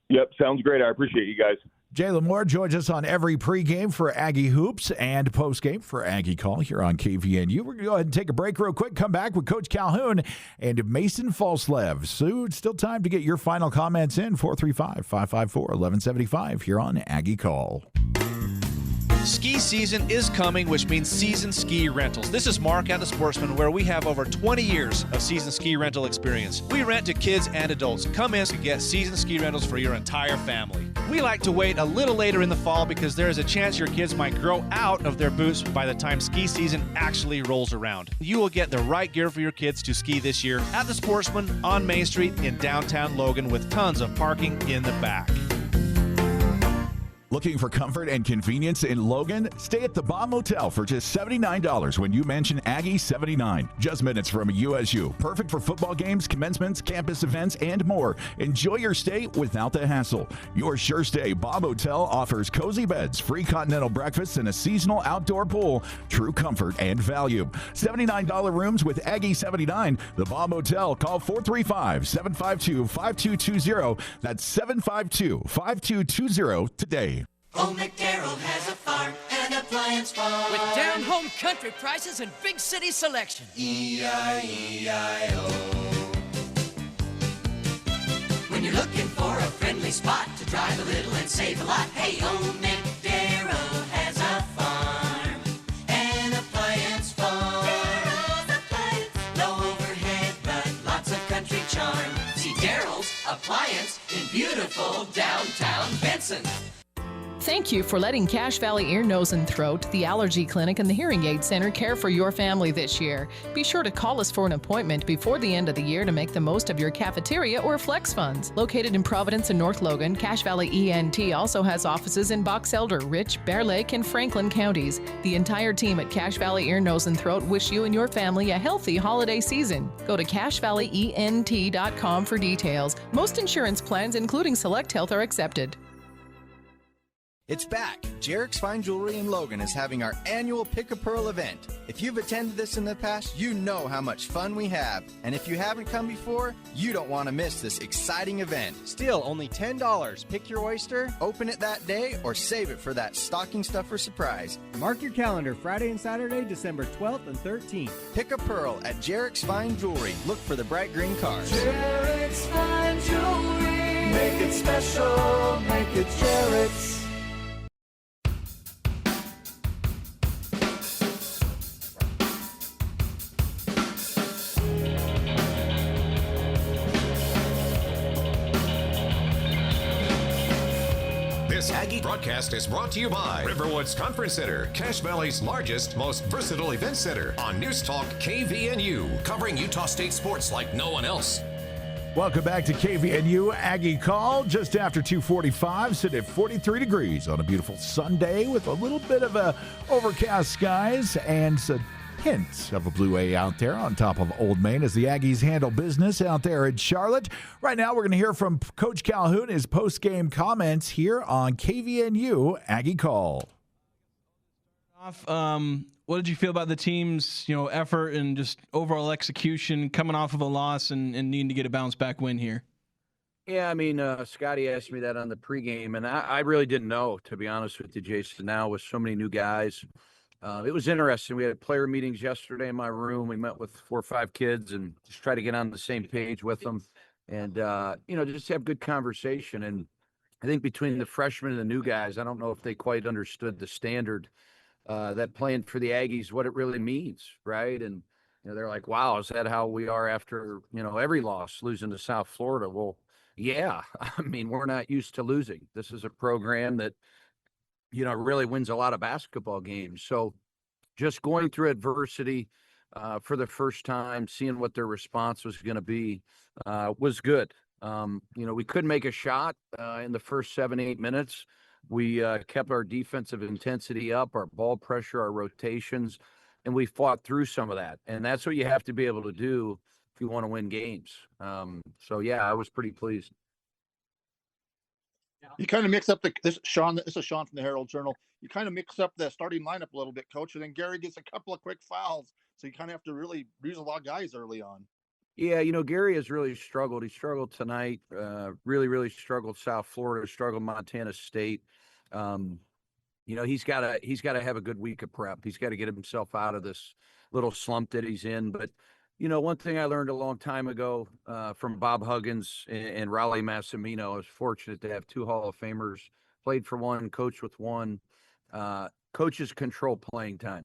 Yep, sounds great. I appreciate you guys. Jalen Moore joins us on every pregame for Aggie Hoops and postgame for Aggie Call here on KVNU. We're going to go ahead and take a break real quick, come back with Coach Calhoun and Mason Falslev. So it's still time to get your final comments in, 435-554-1175 here on Aggie Call. Ski season is coming, which means Season Ski Rentals. This is Mark at the Sportsman, where we have over 20 years of season ski rental experience. We rent to kids and adults. Come in to get season ski rentals for your entire family. We like to wait a little later in the fall because there is a chance your kids might grow out of their boots by the time ski season actually rolls around. You will get the right gear for your kids to ski this year at the Sportsman on Main Street in downtown Logan, with tons of parking in the back. Looking for comfort and convenience in Logan? Stay at the Bomb Motel for just $79 when you mention Aggie 79. Just minutes from USU. Perfect for football games, commencements, campus events, and more. Enjoy your stay without the hassle. Your sure stay Bomb Motel offers cozy beds, free continental breakfasts, and a seasonal outdoor pool. True comfort and value. $79 rooms with Aggie 79. The Bomb Motel. Call 435-752-5220. That's 752-5220 today. Old McDarrell has a farm and appliance farm with down-home country prices and big city selection. E-I-E-I-O. When you're looking for a friendly spot to drive a little and save a lot, hey, Old McDarrell has a farm, an appliance farm. Darrell's Appliance. No overhead, but lots of country charm. See Darrell's Appliance in beautiful downtown Benson. Thank you for letting Cache Valley Ear, Nose, and Throat, the Allergy Clinic, and the Hearing Aid Center care for your family this year. Be sure to call us for an appointment before the end of the year to make the most of your cafeteria or flex funds. Located in Providence and North Logan, Cache Valley ENT also has offices in Box Elder, Rich, Bear Lake, and Franklin counties. The entire team at Cache Valley Ear, Nose, and Throat wish you and your family a healthy holiday season. Go to CacheValleyENT.com for details. Most insurance plans, including Select Health, are accepted. It's back. Jerrick's Fine Jewelry in Logan is having our annual Pick a Pearl event. If you've attended this in the past, you know how much fun we have. And if you haven't come before, you don't want to miss this exciting event. Still, only $10. Pick your oyster, open it that day, or save it for that stocking stuffer surprise. Mark your calendar, Friday and Saturday, December 12th and 13th. Pick a Pearl at Jerrick's Fine Jewelry. Look for the bright green cars. Jerrick's Fine Jewelry. Make it special. Make it Jerrick's. This This Aggie broadcast is brought to you by Riverwoods Conference Center, Cache Valley's largest, most versatile event center on News Talk KVNU, covering Utah State sports like no one else. Welcome back to KVNU Aggie Call. Just after 2:45, sitting at 43 degrees on a beautiful Sunday with a little bit of a overcast skies and some hints of a blue A out there on top of Old Main as the Aggies handle business out there in Charlotte. Right now, we're going to hear from Coach Calhoun, his post-game comments here on KVNU Aggie Call. What did you feel about the team's, effort and just overall execution coming off of a loss and needing to get a bounce-back win here? Yeah, Scotty asked me that on the pregame, and I really didn't know, to be honest with you, Jason. Now with so many new guys, it was interesting. We had player meetings yesterday in my room. We met with 4 or 5 kids and just try to get on the same page with them, and just have good conversation. And I think between the freshmen and the new guys, I don't know if they quite understood the standard that playing for the Aggies, what it really means, right? And they're like, wow, is that how we are after every loss, losing to South Florida? Well, yeah, we're not used to losing. This is a program that really wins a lot of basketball games. So just going through adversity for the first time, seeing what their response was going to be was good. We couldn't make a shot in the first 7-8 minutes. We kept our defensive intensity up, our ball pressure, our rotations, and we fought through some of that. And that's what you have to be able to do if you want to win games. I was pretty pleased. You kind of mix up this is Sean from the Herald Journal. You kind of mix up the starting lineup a little bit, Coach, and then Gary gets a couple of quick fouls. So you kind of have to really use a lot of guys early on. Yeah, Gary has really struggled. He struggled tonight, really, really struggled South Florida, struggled Montana State. He's got to have a good week of prep. He's got to get himself out of this little slump that he's in. But, one thing I learned a long time ago from Bob Huggins and Raleigh Massimino, I was fortunate to have 2 Hall of Famers, played for one, coached with one. Coaches control playing time.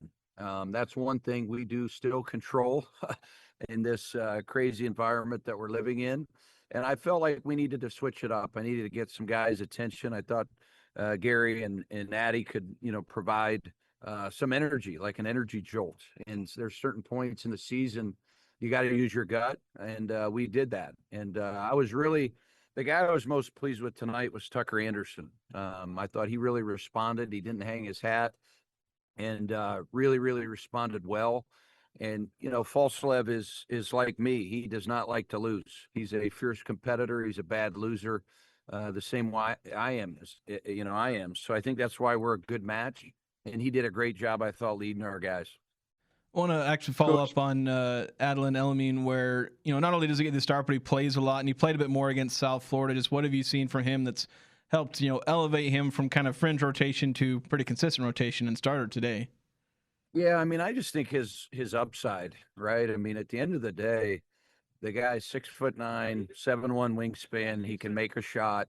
That's one thing we do still control in this crazy environment that we're living in. And I felt like we needed to switch it up. I needed to get some guys' attention. I thought Gary and Natty could, provide some energy, like an energy jolt. And there's certain points in the season you got to use your gut, and we did that. And the guy I was most pleased with tonight was Tucker Anderson. I thought he really responded. He didn't hang his hat, and really, really responded well. And, Falslev is like me. He does not like to lose. He's a fierce competitor. He's a bad loser. The same way I am. So I think that's why we're a good match. And he did a great job, I thought, leading our guys. I want to actually follow up on Adlan Elamine, where, not only does he get the start, but he plays a lot, and he played a bit more against South Florida. Just what have you seen from him that's helped, elevate him from kind of fringe rotation to pretty consistent rotation and starter today? Yeah, I just think his upside, right? At the end of the day, the guy's 6'9", 7'1" wingspan. He can make a shot.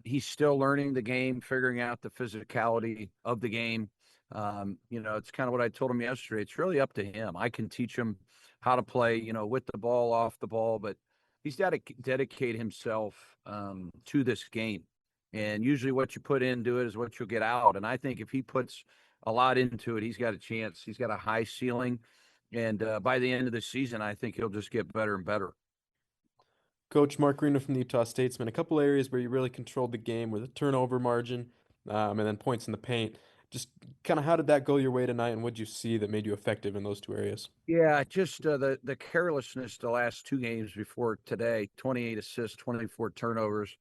He's still learning the game, figuring out the physicality of the game. It's kind of what I told him yesterday. It's really up to him. I can teach him how to play, with the ball, off the ball, but he's got to dedicate himself to this game. And usually what you put into it is what you'll get out. And I think if he puts a lot into it, he's got a chance. He's got a high ceiling. And by the end of the season, I think he'll just get better and better. Coach, Mark Reno from the Utah Statesman. A couple areas where you really controlled the game were the turnover margin and then points in the paint. Just kind of how did that go your way tonight, and what did you see that made you effective in those 2 areas? Yeah, just the carelessness the last 2 games before today, 28 assists, 24 turnovers.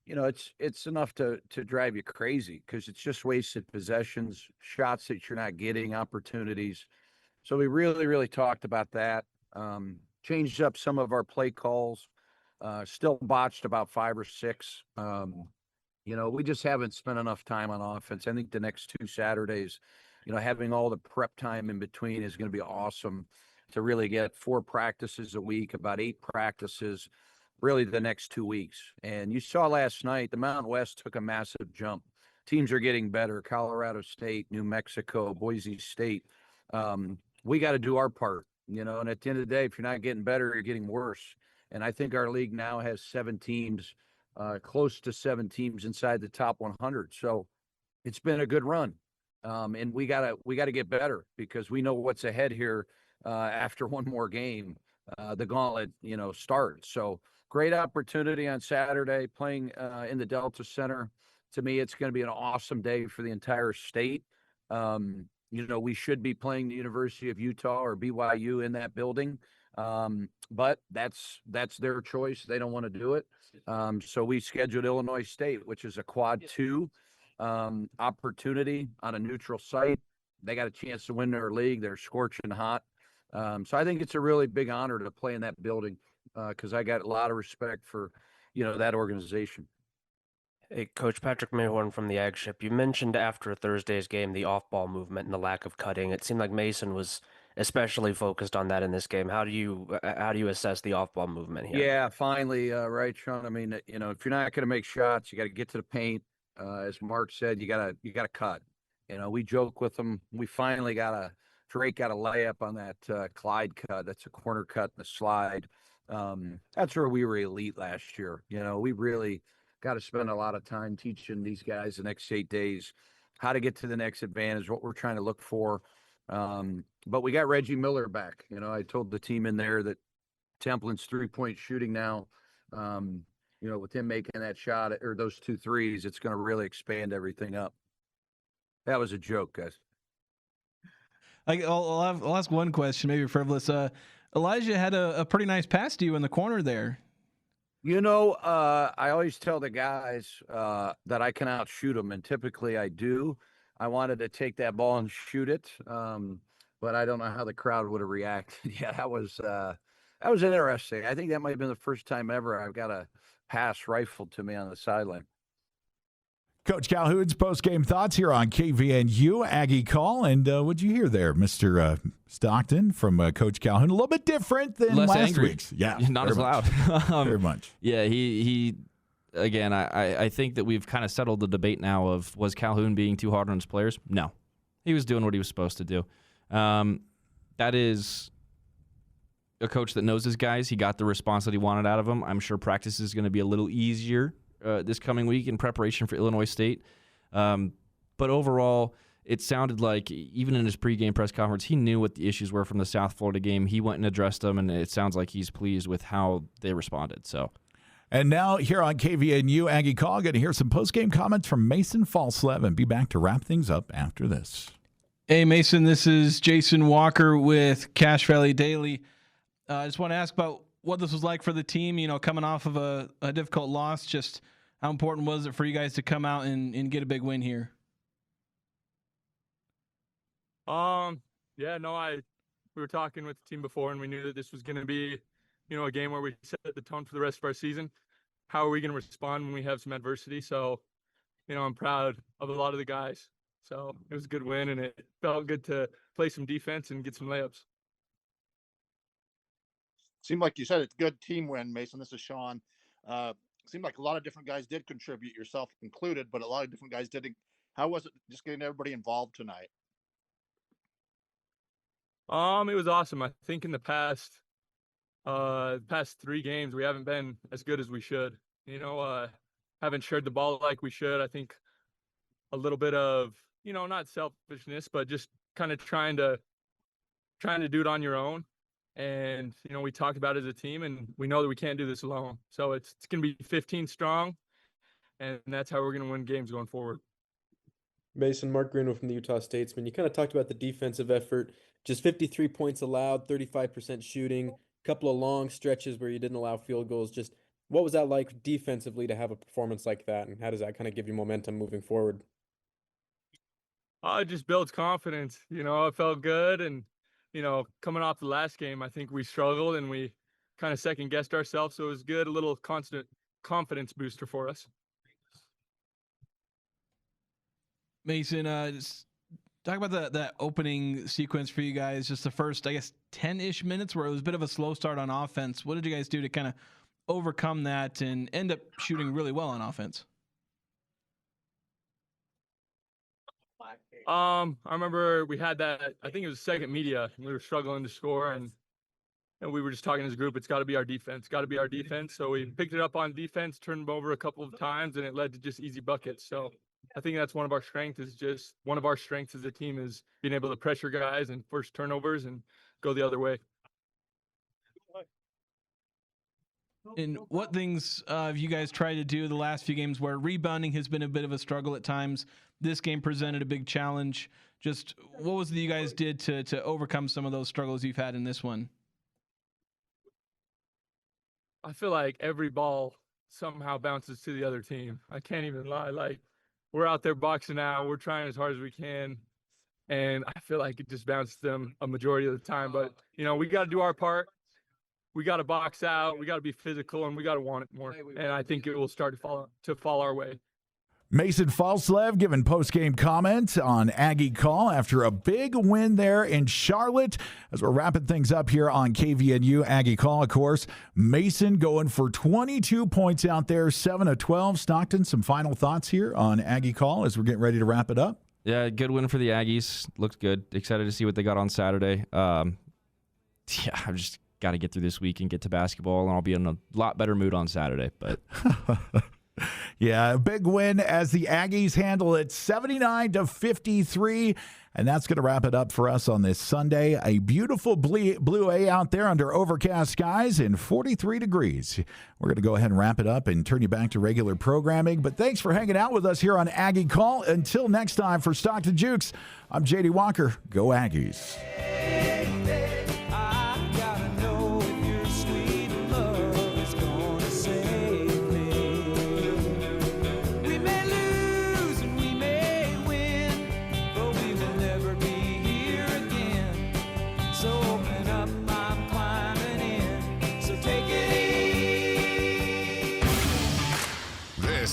It's enough to drive you crazy because it's just wasted possessions, shots that you're not getting, opportunities. So we really, really talked about that. Changed up some of our play calls. Still botched about 5 or 6. We just haven't spent enough time on offense. I think the next 2 Saturdays, having all the prep time in between is going to be awesome to really get 4 practices a week, about 8 practices, really the next 2 weeks. And you saw last night, the Mountain West took a massive jump. Teams are getting better. Colorado State, New Mexico, Boise State. We got to do our part, and at the end of the day, if you're not getting better, you're getting worse. And I think our league now has 7 teams close to 7 teams inside the top 100. So it's been a good run. And we gotta get better because we know what's ahead here after one more game. The gauntlet, starts. So great opportunity on Saturday playing in the Delta Center. To me, it's going to be an awesome day for the entire state. We should be playing the University of Utah or BYU in that building. But that's their choice. They don't want to do it. So we scheduled Illinois State, which is a quad 2 opportunity on a neutral site. They got a chance to win their league. They're scorching hot. So I think it's a really big honor to play in that building because I got a lot of respect for, that organization. Hey, Coach Patrick Mayhorn from the Ag Ship. You mentioned after Thursday's game the off-ball movement and the lack of cutting. It seemed like Mason was especially focused on that in this game. How do you assess the off-ball movement here? Yeah, finally, right, Sean. I mean, if you're not going to make shots, you got to get to the paint. As Mark said, you gotta cut. We joke with them. We finally Drake got a layup on that Clyde cut. That's a corner cut in the slide. That's where we were elite last year. We really got to spend a lot of time teaching these guys the next 8 days how to get to the next advantage, what we're trying to look for. But we got Reggie Miller back. I told the team in there that Templin's 3-point shooting now, with him making that shot or those 2 threes, it's going to really expand everything up. That was a joke, guys. I'll ask one question, maybe frivolous. Elijah had a pretty nice pass to you in the corner there. I always tell the guys that I can outshoot them, and typically I do. I wanted to take that ball and shoot it, but I don't know how the crowd would have reacted. Yeah, that was interesting. I think that might have been the first time ever I've got a pass rifled to me on the sideline. Coach Calhoun's post-game thoughts here on KVNU Aggie Call. And what'd you hear there, Mr. Stockton, from Coach Calhoun? A little bit different than less last angry. week's. Yeah, not as loud. Very much. Yeah, he again, I think that we've kind of settled the debate now of was Calhoun being too hard on his players? No. He was doing what he was supposed to do. That is a coach that knows his guys. He got the response that he wanted out of them. I'm sure practice is going to be a little easier this coming week in preparation for Illinois State. But overall, it sounded like even in his pregame press conference, he knew what the issues were from the South Florida game. He went and addressed them, and it sounds like he's pleased with how they responded. So, and now here on KVNU Aggie Call, going to hear some postgame comments from Mason Falslev and be back to wrap things up after this. Hey, Mason, this is Jason Walker with Cache Valley Daily. I just want to ask about what this was like for the team, coming off of a difficult loss. Just how important was it for you guys to come out and get a big win here? We were talking with the team before, and we knew that this was going to be, a game where we set the tone for the rest of our season. How are we going to respond when we have some adversity? So, I'm proud of a lot of the guys. So it was a good win, and it felt good to play some defense and get some layups. Seemed like you said it's a good team win, Mason. This is Sean. Seemed like a lot of different guys did contribute, yourself included, but a lot of different guys didn't. How was it just getting everybody involved tonight? It was awesome. I think in the past 3 games, we haven't been as good as we should. Haven't shared the ball like we should. I think a little bit of, not selfishness, but just kind of trying to do it on your own. And, we talked about it as a team, and we know that we can't do this alone. So it's going to be 15 strong, and that's how we're going to win games going forward. Mason, Mark Greenwood from the Utah Statesman. You kind of talked about the defensive effort, just 53 points allowed, 35% shooting, a couple of long stretches where you didn't allow field goals. Just what was that like defensively to have a performance like that, and how does that kind of give you momentum moving forward? It just builds confidence. It felt good, and coming off the last game, I think we struggled and we kind of second-guessed ourselves, so it was good, a little constant confidence booster for us. Mason, just talk about that opening sequence for you guys, just the first, 10-ish minutes where it was a bit of a slow start on offense. What did you guys do to kind of overcome that and end up shooting really well on offense? I remember we had that, I think it was second media, and we were struggling to score, and and we were just talking as a group, it's got to be our defense, So we picked it up on defense, turned them over a couple of times, and it led to just easy buckets. So I think that's one of our strengths as a team is being able to pressure guys and force turnovers and go the other way. And what things have you guys tried to do the last few games where rebounding has been a bit of a struggle at times? This game presented a big challenge. Just what was it that you guys did to overcome some of those struggles you've had in this one? I feel like every ball somehow bounces to the other team. I can't even lie. Like, we're out there boxing out. We're trying as hard as we can. And I feel like it just bounces them a majority of the time. But, we got to do our part. We got to box out. We got to be physical, and we got to want it more. And I think it will start to fall our way. Mason Falslev giving post-game comments on Aggie Call after a big win there in Charlotte. As we're wrapping things up here on KVNU Aggie Call, of course, Mason going for 22 points out there, 7 of 12. Stockton, some final thoughts here on Aggie Call as we're getting ready to wrap it up? Yeah, good win for the Aggies. Looked good. Excited to see what they got on Saturday. I've just got to get through this week and get to basketball, and I'll be in a lot better mood on Saturday. But yeah, a big win as the Aggies handle it 79-53. And that's going to wrap it up for us on this Sunday. A beautiful blue A out there under overcast skies and 43 degrees. We're going to go ahead and wrap it up and turn you back to regular programming. But thanks for hanging out with us here on Aggie Call. Until next time, for Stockton Jukes, I'm J.D. Walker. Go Aggies.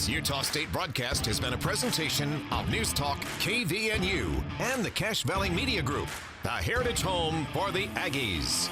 Utah State broadcast has been a presentation of News Talk KVNU and the Cache Valley Media Group, the heritage home for the Aggies.